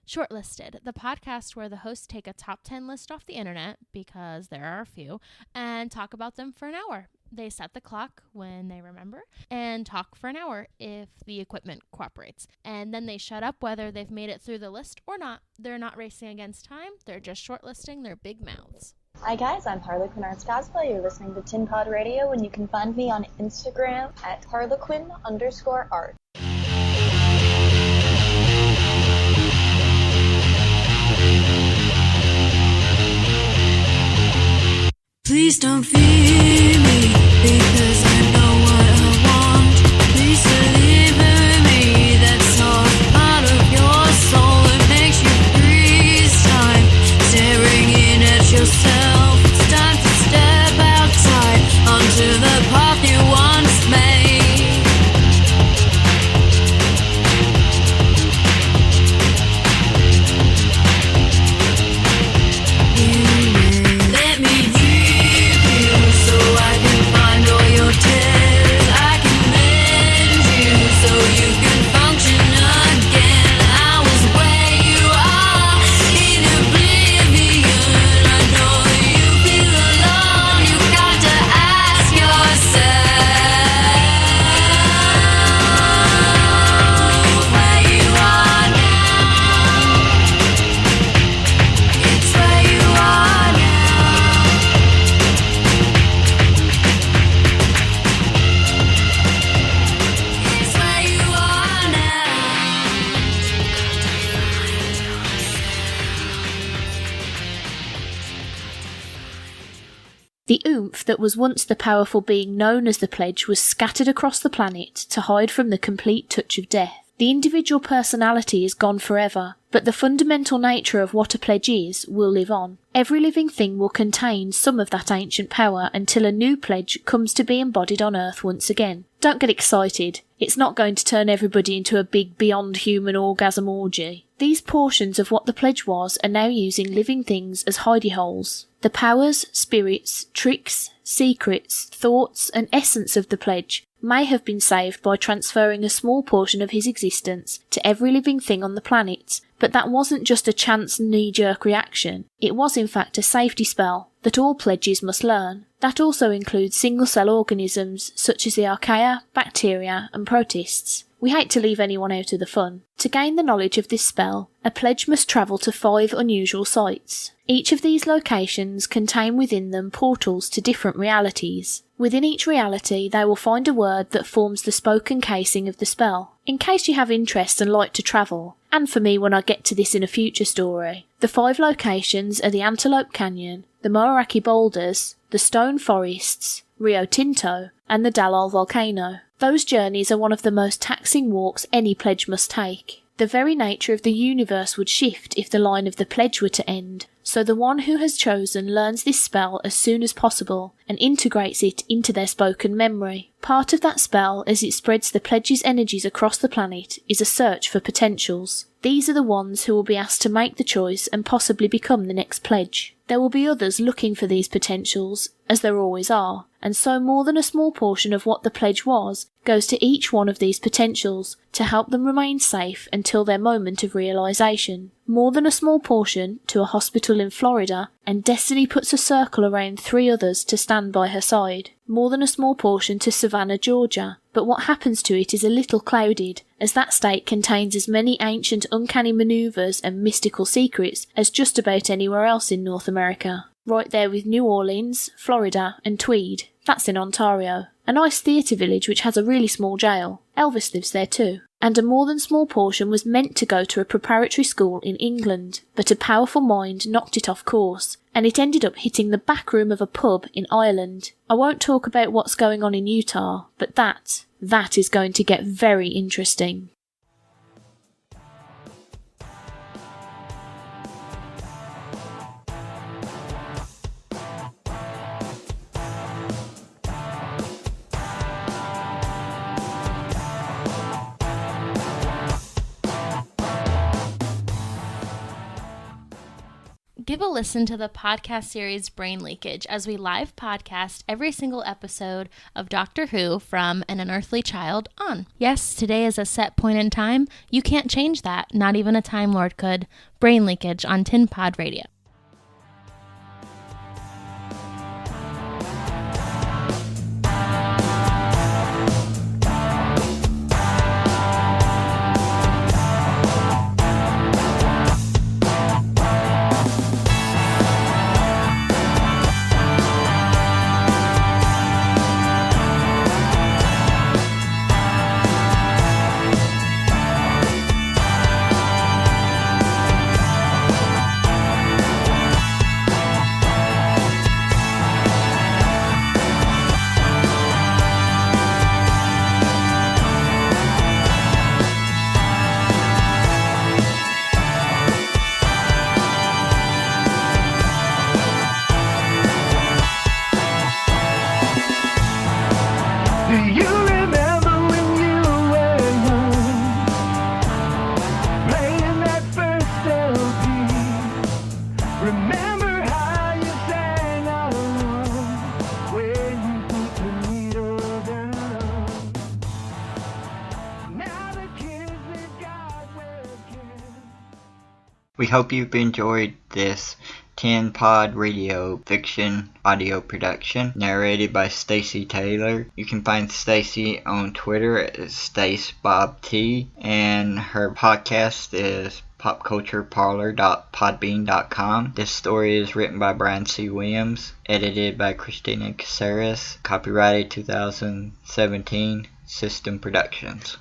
Shortlisted, the podcast where the hosts take a top 10 list off the internet, because there are a few, and talk about them for an hour. They set the clock when they remember and talk for an hour if the equipment cooperates. And then they shut up whether they've made it through the list or not. They're not racing against time, they're just shortlisting their big mouths. Hi guys, I'm Harlequin Arts Cosplay. You're listening to Tin Pod Radio, and you can find me on Instagram at Harlequin_art. Please don't fear me, because I know what I want. Please deliver me that soft part of your soul that makes you freeze time, staring in at yourself. It's time to step outside onto the path you once made. Let me so I can find all your tears. I can mend you so you can function again. I was where you are in oblivion. I know that you feel alone. You got to ask yourself where you are now. It's where you are now. It's where you are now. The oomph that was once the powerful being known as the Pledge was scattered across the planet to hide from the complete touch of death. The individual personality is gone forever, but the fundamental nature of what a pledge is will live on. Every living thing will contain some of that ancient power until a new pledge comes to be embodied on Earth once again. Don't get excited. It's not going to turn everybody into a big beyond human orgasm orgy. These portions of what the pledge was are now using living things as hidey holes. The powers, spirits, tricks, secrets, thoughts and essence of the pledge may have been saved by transferring a small portion of his existence to every living thing on the planet, but that wasn't just a chance knee-jerk reaction. It was in fact a safety spell that all pledges must learn. That also includes single-cell organisms such as the archaea, bacteria and protists. We hate to leave anyone out of the fun. To gain the knowledge of this spell, a pledge must travel to 5 unusual sites. Each of these locations contain within them portals to different realities. Within each reality, they will find a word that forms the spoken casing of the spell. In case you have interest and like to travel, and for me when I get to this in a future story, the 5 locations are the Antelope Canyon, the Moaraki Boulders, the Stone Forests, Rio Tinto, and the Dalal Volcano. Those journeys are one of the most taxing walks any pledge must take. The very nature of the universe would shift if the line of the pledge were to end, so the one who has chosen learns this spell as soon as possible and integrates it into their spoken memory. Part of that spell, as it spreads the pledge's energies across the planet, is a search for potentials. These are the ones who will be asked to make the choice and possibly become the next pledge. There will be others looking for these potentials, as there always are, and so more than a small portion of what the pledge was goes to each one of these potentials to help them remain safe until their moment of realisation. More than a small portion to a hospital in Florida, and Destiny puts a circle around 3 others to stand by her side. More than a small portion to Savannah, Georgia, but what happens to it is a little clouded, as that state contains as many ancient uncanny manoeuvres and mystical secrets as just about anywhere else in North America. Right there with New Orleans, Florida and Tweed. That's in Ontario. A nice theatre village which has a really small jail. Elvis lives there too. And a more than small portion was meant to go to a preparatory school in England, but a powerful mind knocked it off course, and it ended up hitting the back room of a pub in Ireland. I won't talk about what's going on in Utah, but that is going to get very interesting. Give a listen to the podcast series Brain Leakage as we live podcast every single episode of Doctor Who from An Unearthly Child on. Yes, today is a set point in time. You can't change that. Not even a Time Lord could. Brain Leakage on Tin Pod Radio. We hope you've enjoyed this Tin Pod Radio fiction audio production narrated by Stacey Taylor. You can find Stacey on Twitter at StaceBobT, and her podcast is popcultureparlor.podbean.com. This story is written by Brian C. Williams, edited by Christina Caceres, copyrighted 2017, System Productions.